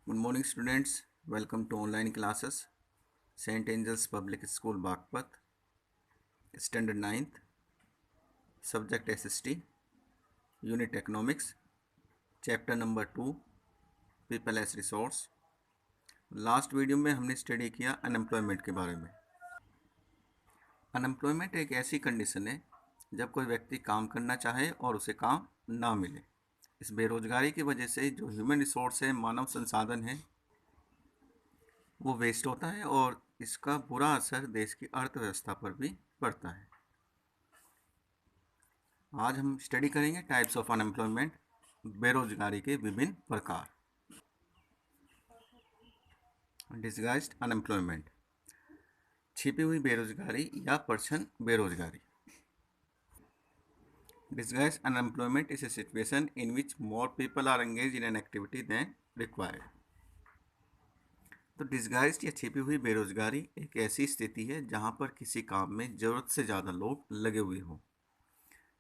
Good morning, students. Welcome to online classes. St. Angel's Public School, Bagpat. Standard 9th. Subject SST. Unit Economics. Chapter number 2. People as Resource. Last video में हमने study किया unemployment के बारे में। Unemployment एक ऐसी condition है जब कोई व्यक्ति काम करना चाहे और उसे काम ना मिले। इस बेरोजगारी की वजह से जो ह्यूमन रिसोर्स है, मानव संसाधन है, वो वेस्ट होता है और इसका बुरा असर देश की अर्थव्यवस्था पर भी पड़ता है। आज हम स्टडी करेंगे टाइप्स ऑफ अनएम्प्लॉयमेंट, बेरोजगारी के विभिन्न प्रकार। डिस्गाइज्ड अनएम्प्लॉयमेंट, छिपी हुई बेरोजगारी या परछन बेरोजगारी। Disguised unemployment is a situation in which more people are engage in an activity than required. तो डिस्गाइज्ड या छिपी हुई बेरोजगारी एक ऐसी स्थिति है जहां पर किसी काम में जरूरत से ज़्यादा लोग लगे हुए हों।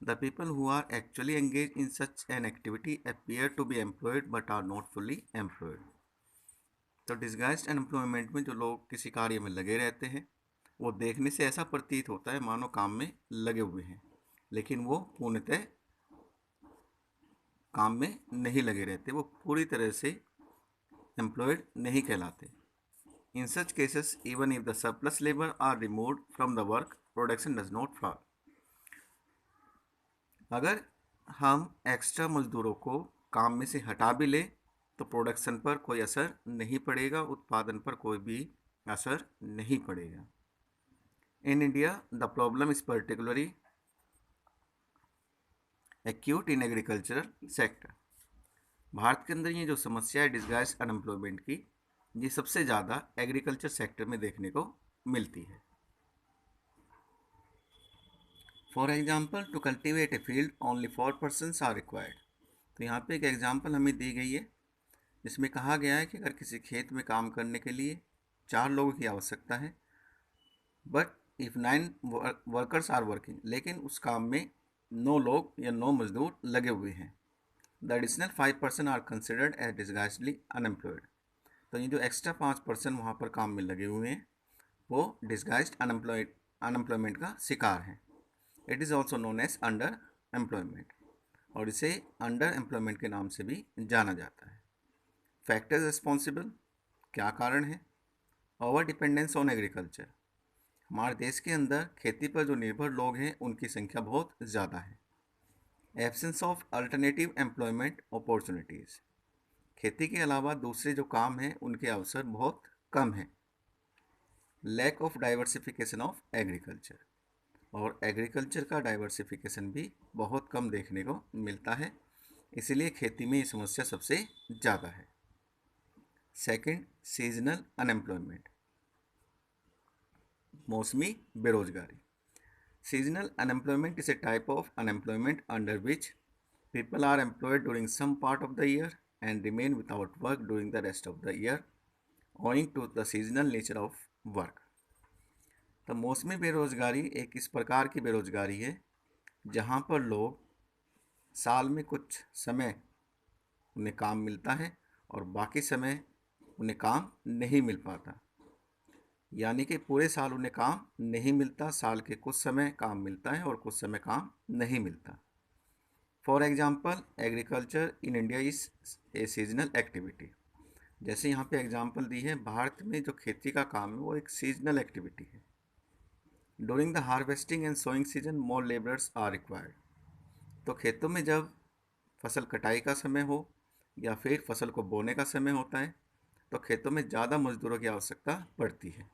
The people who are actually engaged in such an activity appear to be employed but are not fully employed. तो डिस्गाइज्ड अनएम्प्लॉयमेंट में जो लोग किसी कार्य में लगे रहते हैं वो देखने से ऐसा प्रतीत होता है मानो काम में लगे हुए हैं, लेकिन वो पूर्णतः काम में नहीं लगे रहते, वो पूरी तरह से एम्प्लॉयड नहीं कहलाते। In such cases even if the surplus labour are removed from the work, production does not fall. अगर हम एक्स्ट्रा मजदूरों को काम में से हटा भी लें तो प्रोडक्शन पर कोई असर नहीं पड़ेगा, उत्पादन पर कोई भी असर नहीं पड़ेगा। In India the problem is particularly acute in agricultural sector. Bharat के अंदर ये जो समस्या है डिस्गाइज्ड अनएम्प्लॉयमेंट की, ये सबसे ज़्यादा एग्रीकल्चर सेक्टर में देखने को मिलती है। For example, to cultivate a field only 4 persons are required. तो यहाँ पे एक एग्जाम्पल हमें दी गई है जिसमें कहा गया है कि अगर किसी खेत में काम करने के लिए 4 लोगों की आवश्यकता है, but if 9 workers are working, लेकिन उस काम में 9 लोग या 9 मजदूर लगे हुए हैं, the additional 5 person are considered as disguisedly unemployed. तो ये जो एक्स्ट्रा 5 person वहाँ पर काम में लगे हुए हैं वो डिस्गाइज्ड अनएम्प्लॉयमेंट का शिकार हैं। It is also known as under employment, और इसे अंडर एम्प्लॉयमेंट के नाम से भी जाना जाता है। फैक्टर्स रिस्पॉन्सिबल, क्या कारण है? ओवर डिपेंडेंस ऑन एग्रीकल्चर, हमारे देश के अंदर खेती पर जो निर्भर लोग हैं उनकी संख्या बहुत ज़्यादा है। Absence of alternative employment opportunities, खेती के अलावा दूसरे जो काम हैं उनके अवसर बहुत कम हैं। Lack of diversification of agriculture, और एग्रीकल्चर का डाइवर्सिफिकेशन भी बहुत कम देखने को मिलता है, इसीलिए खेती में ये समस्या सबसे ज़्यादा है। सेकंड, सीजनल अनएम्प्लॉयमेंट, मौसमी बेरोजगारी। Seasonal unemployment is A type of unemployment under which people are employed during some part of the year and remain without work during the rest of the year owing to the seasonal nature of work। तो मौसमी बेरोजगारी एक इस प्रकार की बेरोजगारी है जहाँ पर लोग साल में कुछ समय उन्हें काम मिलता है और बाकी समय उन्हें काम नहीं मिल पाता, यानी कि पूरे साल उन्हें काम नहीं मिलता, साल के कुछ समय काम मिलता है और कुछ समय काम नहीं मिलता। For example, agriculture in India is a seasonal activity. जैसे यहाँ पे एग्जाम्पल दी है, भारत में जो खेती का काम है वो एक सीजनल एक्टिविटी है। During the harvesting and sowing season more labourers are required. तो खेतों में जब फसल कटाई का समय हो या फिर फसल को बोने का समय होता है तो खेतों में ज़्यादा मजदूरों की आवश्यकता पड़ती है।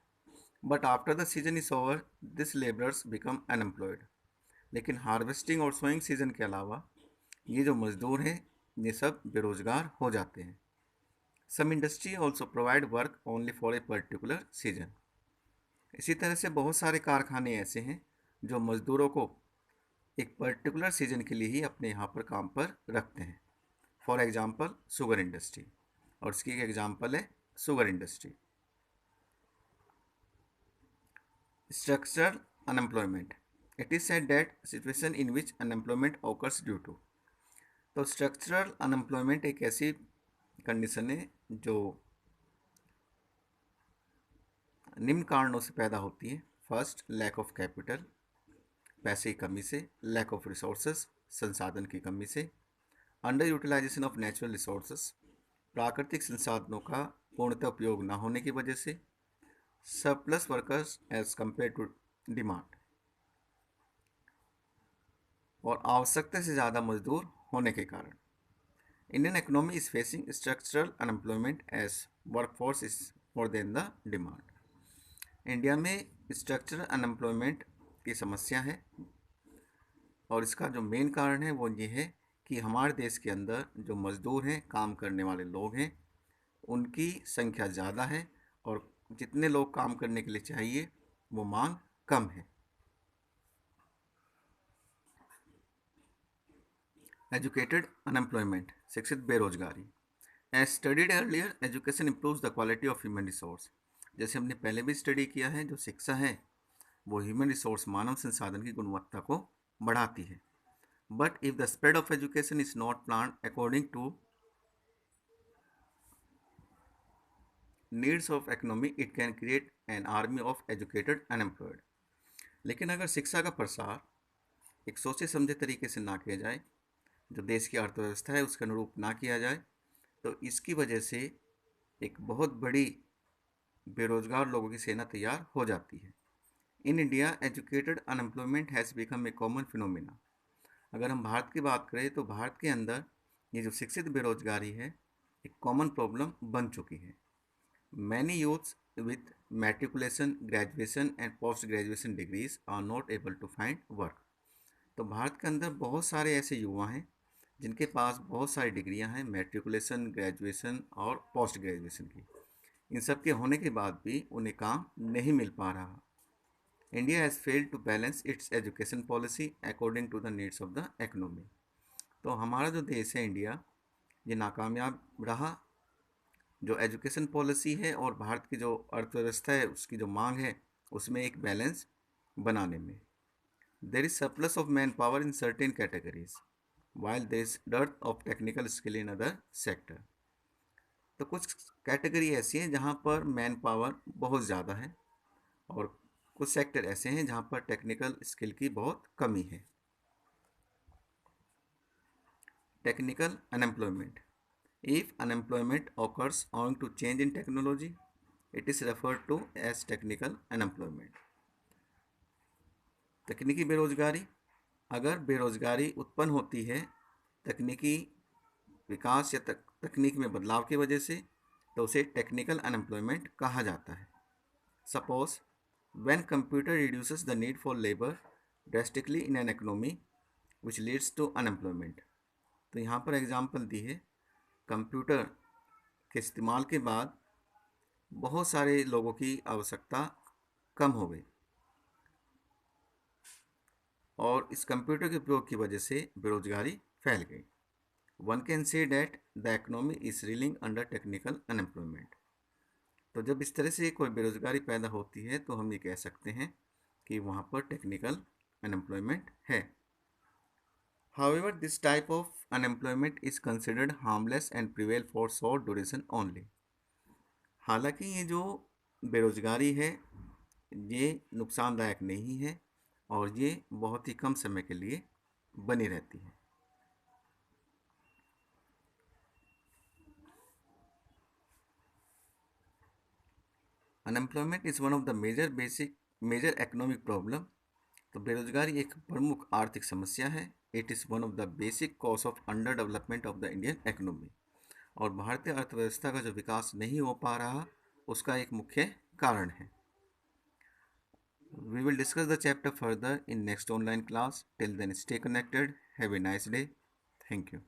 But after the season is over this labourers become unemployed. लेकिन हार्वेस्टिंग और सोइंग सीजन के अलावा ये जो मजदूर हैं ये सब बेरोजगार हो जाते हैं। Some industry also provide work only for a particular season. इसी तरह से बहुत सारे कारखाने ऐसे हैं जो मजदूरों को एक पर्टिकुलर सीजन के लिए ही अपने यहाँ पर काम पर रखते हैं। फॉर एग्जाम्पल, शुगर इंडस्ट्री, और इसकी एक एग्जाम्पल है sugar industry. Structural unemployment, it is said that situation in which unemployment occurs due to. तो स्ट्रक्चरल अनएम्प्लॉयमेंट एक ऐसी कंडीशनें जो निम्न कारणों से पैदा होती है। फर्स्ट, लैक ऑफ कैपिटल, पैसे की कमी से। लैक ऑफ रिसोर्सेस, संसाधन की कमी से। Under utilisation of natural resources, प्राकृतिक संसाधनों का पूर्णतः उपयोग न होने की वजह से। Surplus workers as compare to demand, और आवश्यकता से ज़्यादा मजदूर होने के कारण। Indian economy is facing structural unemployment as workforce is more than the demand. India में स्ट्रक्चरल अनएम्प्लॉयमेंट की समस्या है, और इसका जो मेन कारण है वो ये है कि हमारे देश के अंदर जो मज़दूर हैं, काम करने वाले लोग हैं, उनकी संख्या ज़्यादा है, और जितने लोग काम करने के लिए चाहिए वो मांग कम है। एजुकेटेड अनएम्प्लॉयमेंट, शिक्षित बेरोजगारी। As studied earlier, education improves the quality of human resource. जैसे हमने पहले भी स्टडी किया है, जो शिक्षा है वो ह्यूमन रिसोर्स, मानव संसाधन की गुणवत्ता को बढ़ाती है। But if the spread of education is not planned according to needs of economy, it can create an army of educated unemployed. लेकिन अगर शिक्षा का प्रसार एक सोचे समझे तरीके से ना किया जाए, जो देश की अर्थव्यवस्था है उसके अनुरूप ना किया जाए, तो इसकी वजह से एक बहुत बड़ी बेरोजगार लोगों की सेना तैयार हो जाती है। In India, educated unemployment has become a common phenomena. अगर हम भारत की बात करें तो भारत के अंदर ये जो शिक्षित बेरोजगारी है एक कॉमन प्रॉब्लम बन चुकी है। Many youths with matriculation, graduation and post graduation degrees are not able to find work. तो भारत के अंदर बहुत सारे ऐसे युवा हैं जिनके पास बहुत सारी डिग्रियां हैं, मैट्रिकुलेशन, ग्रेजुएशन और पोस्ट ग्रेजुएशन की। इन सब के होने के बाद भी उन्हें काम नहीं मिल पा रहा। India has failed to balance its education policy according to the needs of the economy. तो हमारा जो देश है इंडिया, ये नाकामयाब रहा जो एजुकेशन पॉलिसी है और भारत की जो अर्थव्यवस्था है उसकी जो मांग है उसमें एक बैलेंस बनाने में। There is surplus of man power in certain categories while there is dearth of technical skill in other sector. तो कुछ कैटेगरी ऐसी हैं जहाँ पर मैन पावर बहुत ज़्यादा है, और कुछ सेक्टर ऐसे हैं जहाँ पर टेक्निकल स्किल की बहुत कमी है। Technical unemployment, if unemployment occurs owing to change in technology, it is referred to as technical unemployment। तकनीकी बेरोजगारी, अगर बेरोजगारी उत्पन्न होती है तकनीकी विकास या तकनीक में बदलाव की वजह से, तो उसे टेक्निकल अनएम्प्लॉयमेंट कहा जाता है। Suppose when computer reduces the need for labour drastically in an economy which leads to unemployment. तो यहाँ पर एग्जाम्पल दी है, कंप्यूटर के इस्तेमाल के बाद बहुत सारे लोगों की आवश्यकता कम हो गई, और इस कंप्यूटर के उपयोग की वजह से बेरोजगारी फैल गई। One can say that the economy is railing under technical unemployment. तो जब इस तरह से कोई बेरोजगारी पैदा होती है तो हम ये कह सकते हैं कि वहाँ पर टेक्निकल अनएम्प्लॉयमेंट है। However, this type of unemployment is considered harmless and prevail for short duration only। हालांकि ये जो बेरोजगारी है ये नुकसानदायक नहीं है, और ये बहुत ही कम समय के लिए बनी रहती है। Unemployment is one of the major economic problem. तो बेरोजगारी एक प्रमुख आर्थिक समस्या है। It is one of the basic cause of under development of the Indian economy. और भारतीय अर्थव्यवस्था का जो विकास नहीं हो पा रहा उसका एक मुख्य कारण है। We will discuss the chapter further in next online class. Till then, stay connected. Have a nice day. Thank you.